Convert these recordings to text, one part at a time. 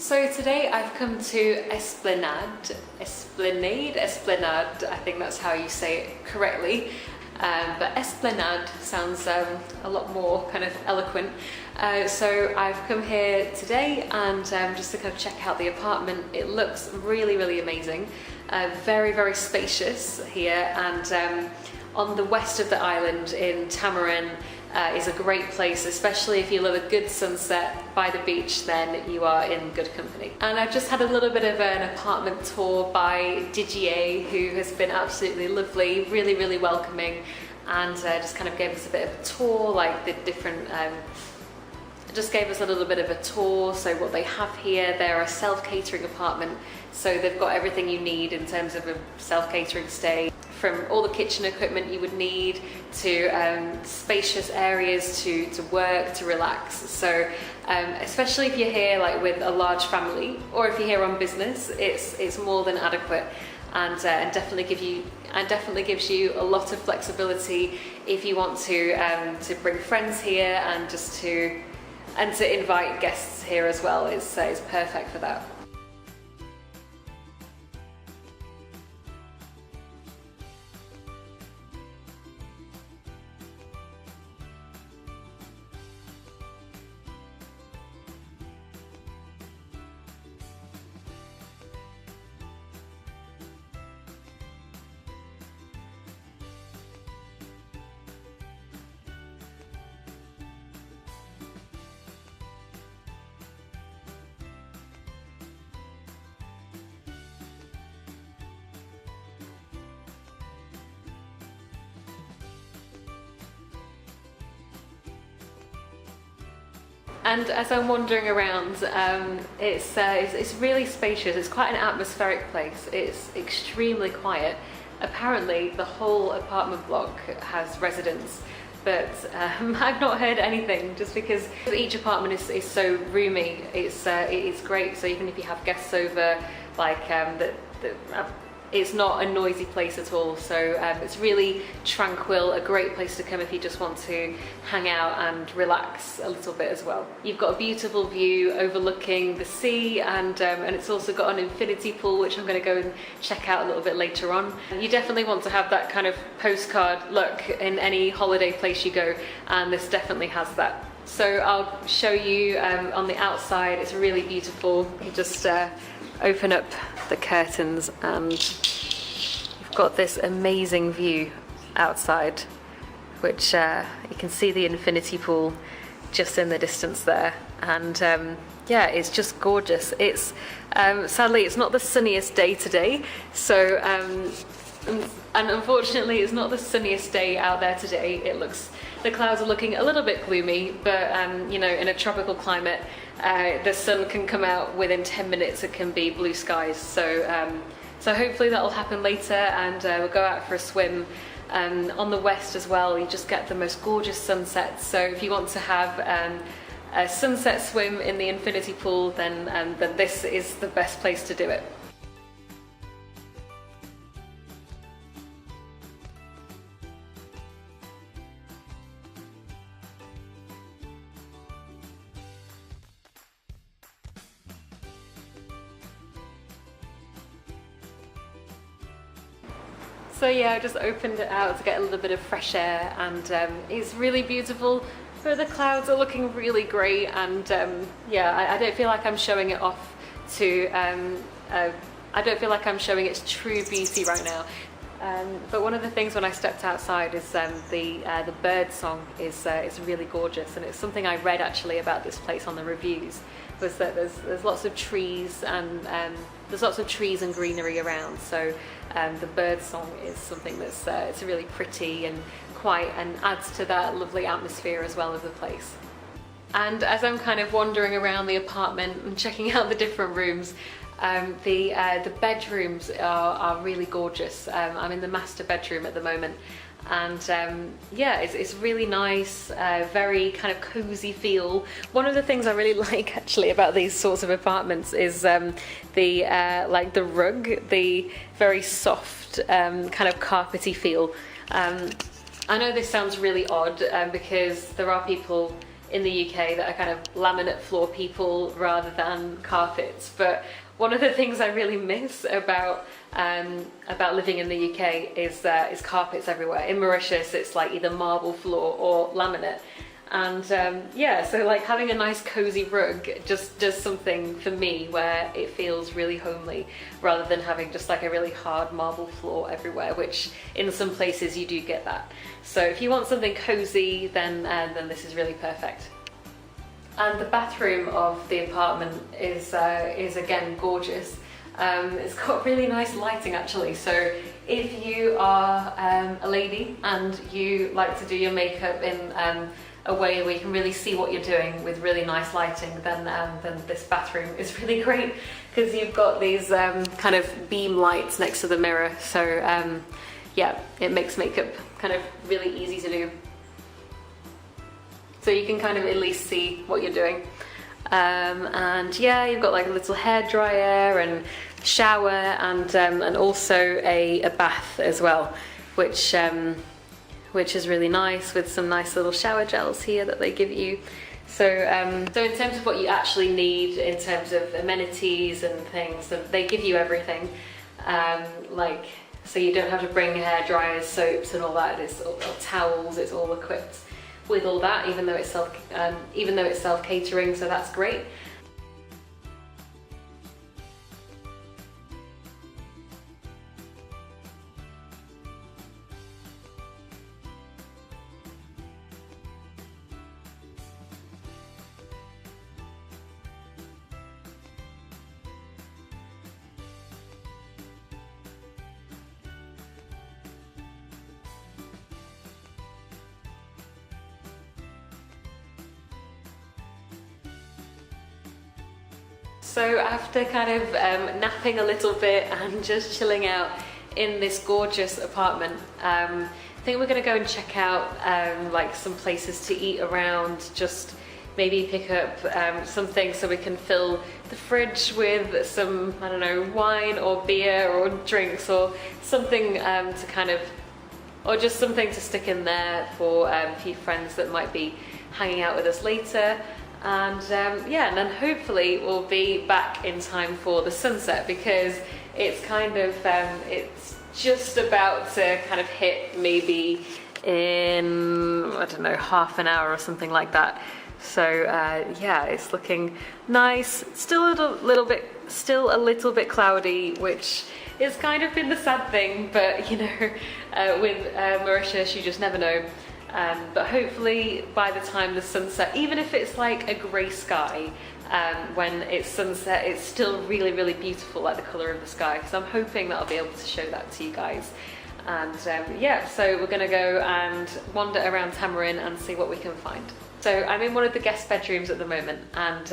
So today I've come to Esplanade, Esplanade, I think that's how you say it correctly. But Esplanade sounds a lot more kind of eloquent. So I've come here today and just to kind of check out the apartment. It looks really amazing, very, very spacious here, and on the west of the island in Tamarin is a great place, especially if you love a good sunset by the beach, then you are in good company. And I've just had a little bit of an apartment tour by Didier, who has been absolutely lovely, really welcoming, and just kind of gave us a bit of a tour, like the different just gave us a little bit of a tour. So what they have here, they're a self-catering apartment, so they've got everything you need in terms of a self-catering stay, from all the kitchen equipment you would need to spacious areas to work, to relax. So especially if you're here like with a large family, or if you're here on business, it's more than adequate, and definitely gives you a lot of flexibility if you want to bring friends here, and just to invite guests here as well. Is perfect for that. And as I'm wandering around, it's really spacious. It's quite an atmospheric place. It's extremely quiet. Apparently, the whole apartment block has residents, but I've not heard anything. Just because each apartment is so roomy, it's great. So even if you have guests over, like it's not a noisy place at all. So it's really tranquil, a great place to come if you just want to hang out and relax a little bit as well. You've got a beautiful view overlooking the sea, and it's also got an infinity pool, which I'm going to go and check out a little bit later on. You definitely want to have that kind of postcard look in any holiday place you go, and this definitely has that. So I'll show you on the outside. It's really beautiful. You just open up the curtains and you've got this amazing view outside, which you can see the infinity pool just in the distance there, and yeah, it's just gorgeous. It's sadly it's not the sunniest day today, so and unfortunately it's not the sunniest day out there today. The clouds are looking a little bit gloomy, but you know, in a tropical climate, the sun can come out within 10 minutes. It can be blue skies. So hopefully that'll happen later, and we'll go out for a swim. On the west as well, you just get the most gorgeous sunsets. So if you want to have a sunset swim in the infinity pool, then this is the best place to do it. So yeah, I just opened it out to get a little bit of fresh air, and it's really beautiful. But the clouds are looking really great, and yeah, I don't feel like I'm showing it off to. I don't feel like I'm showing its true beauty right now. But one of the things when I stepped outside is the bird song is really gorgeous, and it's something I read actually about this place on the reviews, was that there's lots of trees, and there's lots of trees and greenery around. So the bird song is something that's it's really pretty and quiet, and adds to that lovely atmosphere as well of the place. And as I'm kind of wandering around the apartment and checking out the different rooms, the bedrooms are really gorgeous. I'm in the master bedroom at the moment, and yeah, it's really nice, very kind of cozy feel. One of the things I really like actually about these sorts of apartments is like the rug, the very soft kind of carpety feel. I know this sounds really odd because there are people in the UK that are kind of laminate floor people rather than carpets. But one of the things I really miss about living in the UK is carpets everywhere. In Mauritius, it's like either marble floor or laminate. And yeah, so like having a nice cozy rug just does something for me where it feels really homely, rather than having just like a really hard marble floor everywhere, which in some places you do get that. So if you want something cozy, then this is really perfect. And the bathroom of the apartment is again gorgeous. It's got really nice lighting actually, so if you are a lady and you like to do your makeup in a way where you can really see what you're doing with really nice lighting, then this bathroom is really great, because you've got these kind of beam lights next to the mirror, so yeah, it makes makeup kind of really easy to do. So you can kind of at least see what you're doing. And yeah, you've got like a little hair dryer and shower, and also a bath as well, which is really nice, with some nice little shower gels here that they give you. So so in terms of what you actually need in terms of amenities and things, they give you everything. Like, so you don't have to bring hair dryers, soaps and all that. It's all towels. It's all equipped with all that, even though it's self catering. So that's great. So after kind of napping a little bit and just chilling out in this gorgeous apartment, I think we're going to go and check out like some places to eat around, just maybe pick up something so we can fill the fridge with some, I don't know, wine or beer or drinks or something to kind of, or just something to stick in there for a few friends that might be hanging out with us later. And yeah, and then hopefully we'll be back in time for the sunset, because it's kind of it's just about to kind of hit maybe in, I don't know, half an hour or something like that. So yeah, it's looking nice. Still a little bit cloudy, which is kind of been the sad thing, but you know, with Mauritius, you just never know. But hopefully by the time the sunset, even if it's like a grey sky, when it's sunset, it's still really, really beautiful, like the colour of the sky. So I'm hoping that I'll be able to show that to you guys. And yeah, so we're going to go and wander around Tamarin and see what we can find. So I'm in one of the guest bedrooms at the moment, and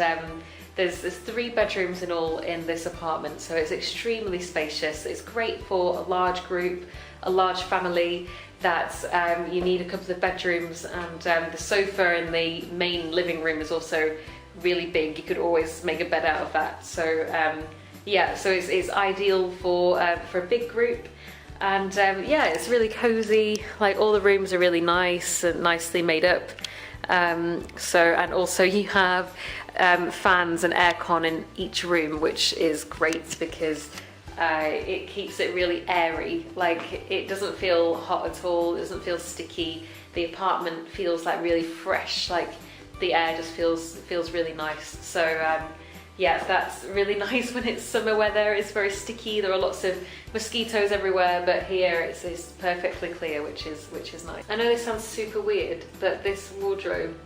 there's 3 bedrooms in all in this apartment, so it's extremely spacious. It's great for a large group, a large family, that you need a couple of bedrooms, and the sofa in the main living room is also really big. You could always make a bed out of that. So yeah, so it's ideal for a big group. And yeah, it's really cozy. Like, all the rooms are really nice and nicely made up. So, and also you have fans and aircon in each room, which is great, because it keeps it really airy. Like, it doesn't feel hot at all, it doesn't feel sticky. The apartment feels like really fresh, like the air just feels really nice. So yeah, that's really nice when it's summer weather. It's very sticky, there are lots of mosquitoes everywhere, but here it's perfectly clear, which is nice. I know this sounds super weird, but this wardrobe,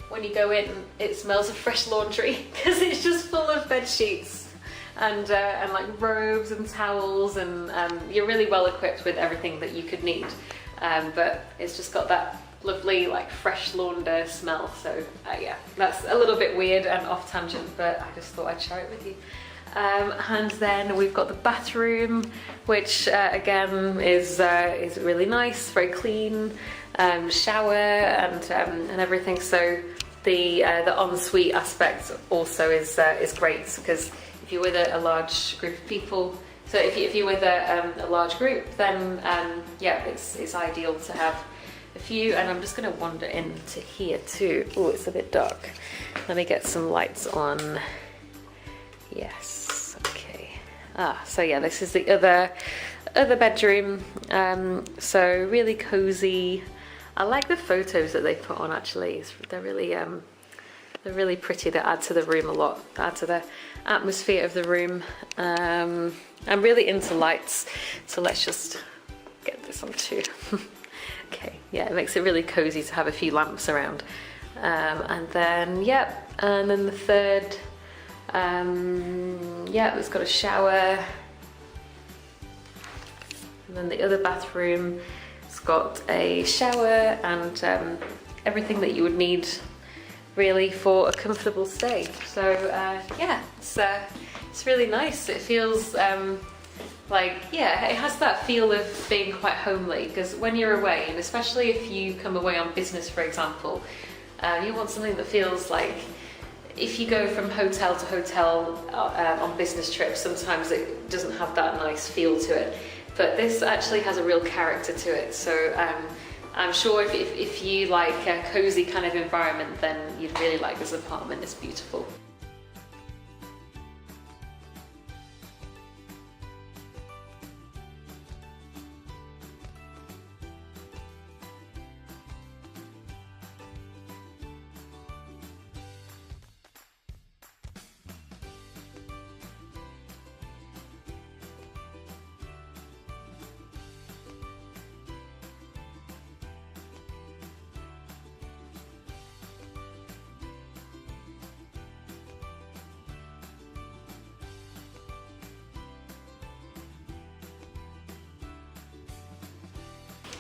when you go in, it smells of fresh laundry, because it's just full of bed sheets and like robes and towels, and you're really well equipped with everything that you could need, but it's just got that lovely like fresh launder smell. So yeah, that's a little bit weird and off tangent, but I just thought I'd share it with you. And then we've got the bathroom, which again is really nice, very clean, shower and everything. So the ensuite aspect also is great, because if you're with a large group of people, so if you're with a large group, then yeah, it's ideal to have a few, and I'm just going to wander into here too. Oh, it's a bit dark. Let me get some lights on. Yes, okay. So yeah, this is the other bedroom. So really cozy. I like the photos that they put on actually. They're really pretty. They add to the room a lot, add to the atmosphere of the room. I'm really into lights, so let's just get this on too. Okay, yeah, it makes it really cozy to have a few lamps around. And then, yep, and then the third, yeah, it's got a shower. And then the other bathroom, it's got a shower and everything that you would need really for a comfortable stay. So yeah, it's really nice. It feels like, yeah, it has that feel of being quite homely, because when you're away, and especially if you come away on business, for example, you want something that feels like, if you go from hotel to hotel on business trips, sometimes it doesn't have that nice feel to it. But this actually has a real character to it. So I'm sure if you like a cozy kind of environment, then you'd really like this apartment. It's beautiful.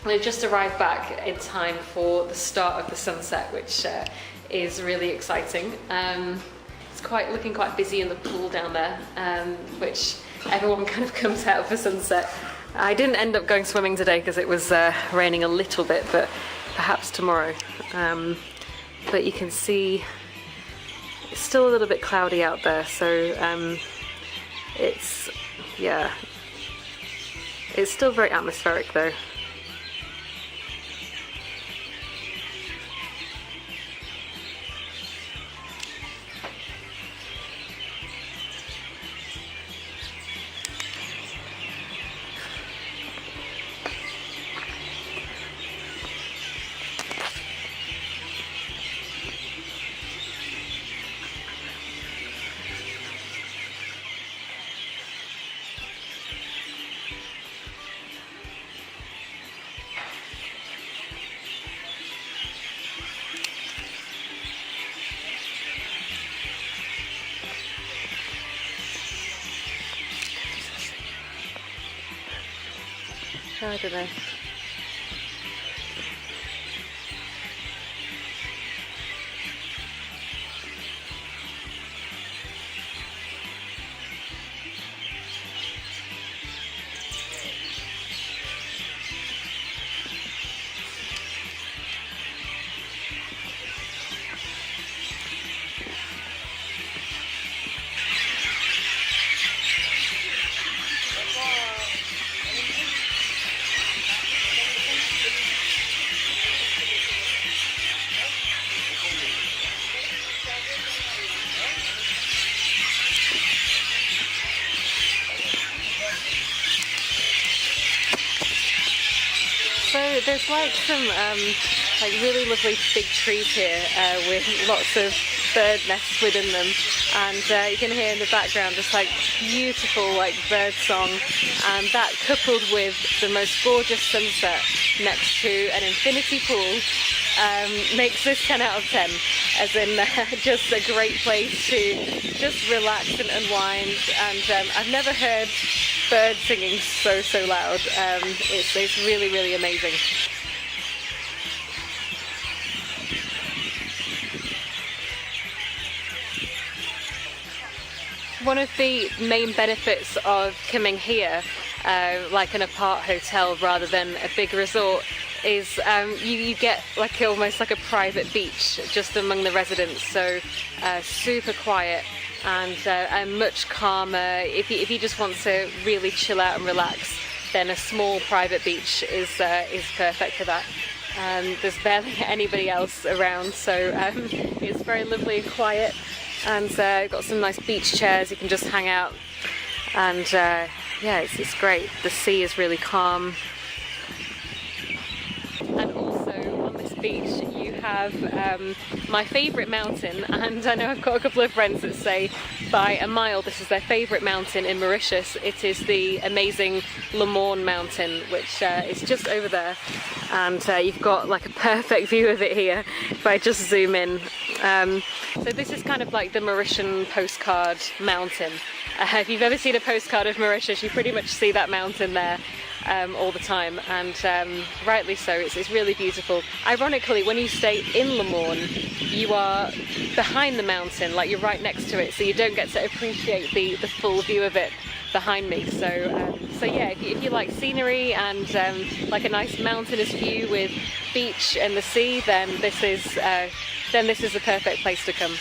We've just arrived back in time for the start of the sunset, which is really exciting. It's looking quite busy in the pool down there, which everyone kind of comes out for sunset. I didn't end up going swimming today because it was raining a little bit, but perhaps tomorrow. But you can see it's still a little bit cloudy out there, so it's still very atmospheric though. I don't know. So there's like some like really lovely big trees here with lots of bird nests within them, and you can hear in the background just like beautiful like bird song, and that coupled with the most gorgeous sunset next to an infinity pool makes this 10 out of 10, as in just a great place to just relax and unwind. And I've never heard birds singing so loud. It's really amazing. One of the main benefits of coming here, like an apart hotel rather than a big resort, is you get like almost like a private beach just among the residents. So super quiet and much calmer. If you just want to really chill out and relax, then a small private beach is perfect for that. There's barely anybody else around, so it's very lovely and quiet, and got some nice beach chairs you can just hang out, and yeah, it's great. The sea is really calm. And also on this beach you have my favourite mountain, and I know I've got a couple of friends that say by a mile this is their favourite mountain in Mauritius. It is the amazing Le Morne mountain, which is just over there, and you've got like a perfect view of it here if I just zoom in. So this is kind of like the Mauritian postcard mountain. If you've ever seen a postcard of Mauritius, you pretty much see that mountain there all the time, and rightly so. It's really beautiful. Ironically, when you stay in Le Morne, you are behind the mountain, like you're right next to it, so you don't get to appreciate the full view of it behind me. So yeah, if you like scenery and like a nice mountainous view with beach and the sea, then this is the perfect place to come.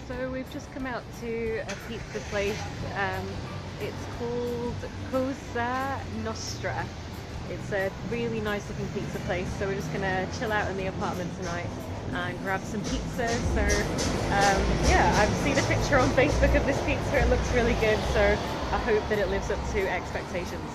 So we've just come out to a pizza place. It's called Cosa Nostra. It's a really nice looking pizza place, so we're just gonna chill out in the apartment tonight and grab some pizza. So yeah, I've seen a picture on Facebook of this pizza. It looks really good, so I hope that it lives up to expectations.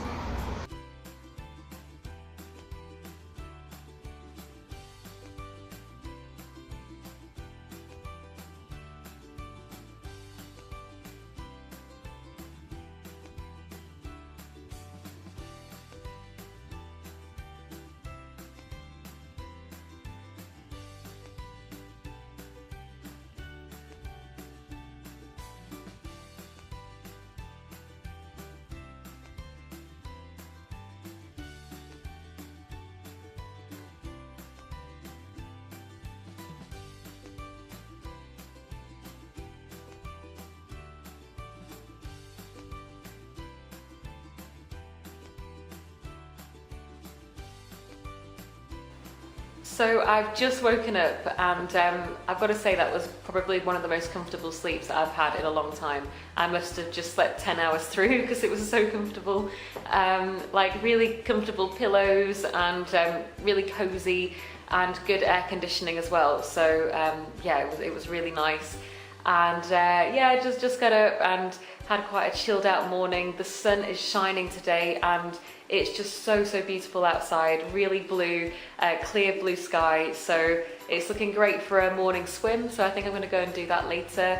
So I've just woken up, and I've got to say that was probably one of the most comfortable sleeps that I've had in a long time. I must have just slept 10 hours through because it was so comfortable. Like really comfortable pillows, and really cozy, and good air conditioning as well. So yeah, it was really nice. And yeah, just got up and had quite a chilled out morning. The sun is shining today, and it's just so beautiful outside. Really blue, clear blue sky. So it's looking great for a morning swim. So I think I'm going to go and do that later.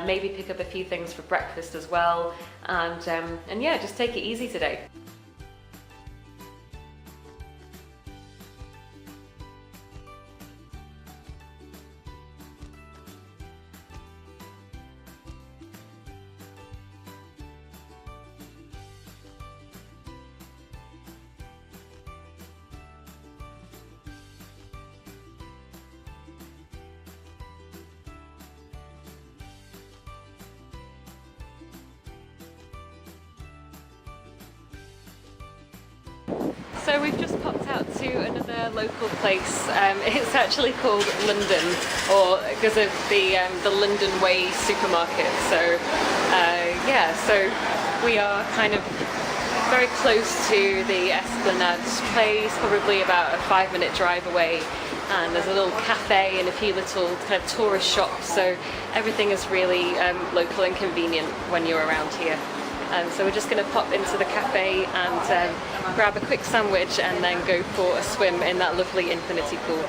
Maybe pick up a few things for breakfast as well. And yeah, just take it easy today. So we've just popped out to another local place. It's actually called London, or because of the London Way supermarket. So yeah, so we are kind of very close to the Esplanade place, probably about a 5-minute drive away. And there's a little cafe and a few little kind of tourist shops. So everything is really local and convenient when you're around here. So we're just going to pop into the cafe and grab a quick sandwich and then go for a swim in that lovely infinity pool.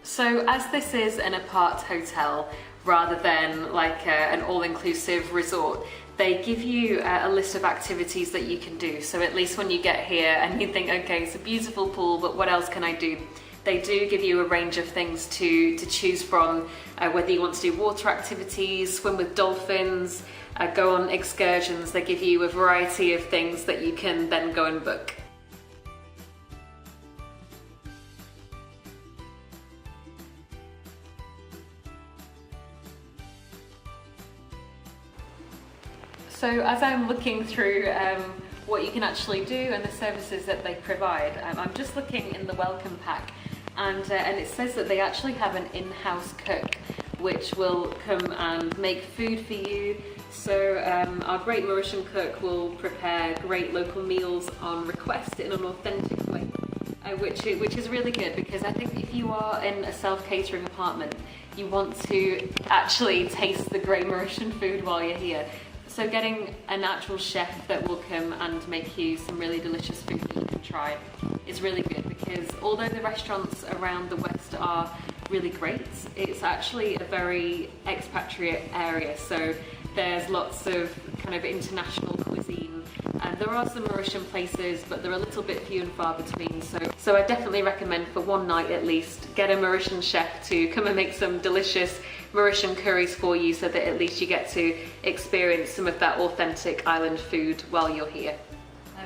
So as this is an apart hotel rather than like an all-inclusive resort, they give you a list of activities that you can do. So at least when you get here and you think, okay, it's a beautiful pool, but what else can I do? They do give you a range of things to choose from, whether you want to do water activities, swim with dolphins, go on excursions. They give you a variety of things that you can then go and book. So as I'm looking through what you can actually do and the services that they provide, I'm just looking in the welcome pack, and it says that they actually have an in-house cook which will come and make food for you. So our great Mauritian cook will prepare great local meals on request in an authentic way, which is really good, because I think if you are in a self-catering apartment, you want to actually taste the great Mauritian food while you're here. So getting an actual chef that will come and make you some really delicious food that you can try is really good, because although the restaurants around the West are really great, it's actually a very expatriate area. So there's lots of kind of international cuisine, and there are some Mauritian places, but they're a little bit few and far between. So I definitely recommend, for one night at least, get a Mauritian chef to come and make some delicious Mauritian curries for you, so that at least you get to experience some of that authentic island food while you're here.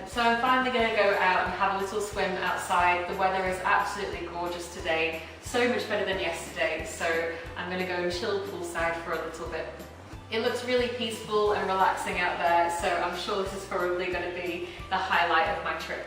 So I'm finally going to go out and have a little swim outside. The weather is absolutely gorgeous today, so much better than yesterday, so I'm going to go and chill poolside for a little bit. It looks really peaceful and relaxing out there, so I'm sure this is probably going to be the highlight of my trip.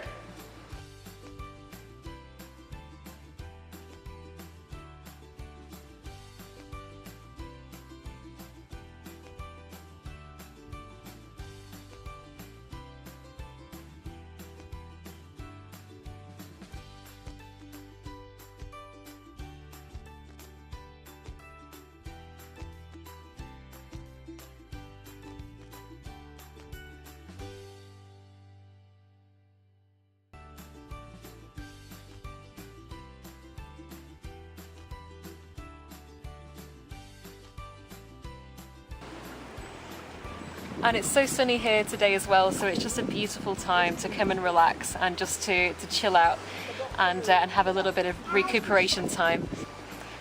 And it's so sunny here today as well, so it's just a beautiful time to come and relax and just to chill out and have a little bit of recuperation time.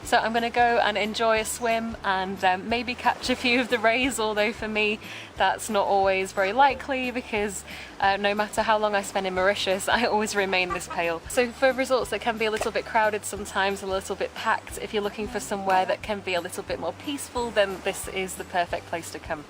So I'm going to go and enjoy a swim and maybe catch a few of the rays, although for me that's not always very likely, because no matter how long I spend in Mauritius, I always remain this pale. So for resorts that can be a little bit crowded sometimes, a little bit packed, if you're looking for somewhere that can be a little bit more peaceful, then this is the perfect place to come.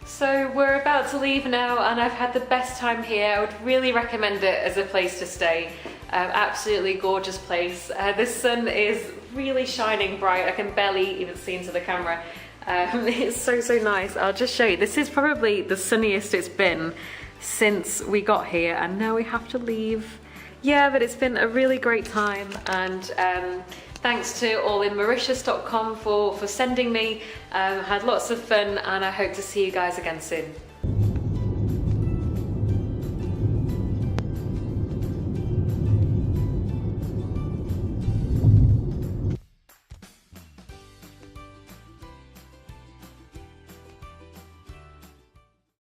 So we're about to leave now, and I've had the best time here. I would really recommend it as a place to stay. Absolutely gorgeous place. The sun is really shining bright. I can barely even see into the camera. It's so nice. I'll just show you. This is probably the sunniest it's been since we got here, and now we have to leave. Yeah, but it's been a really great time, and thanks to allinmauritius.com for sending me. Had lots of fun, and I hope to see you guys again soon.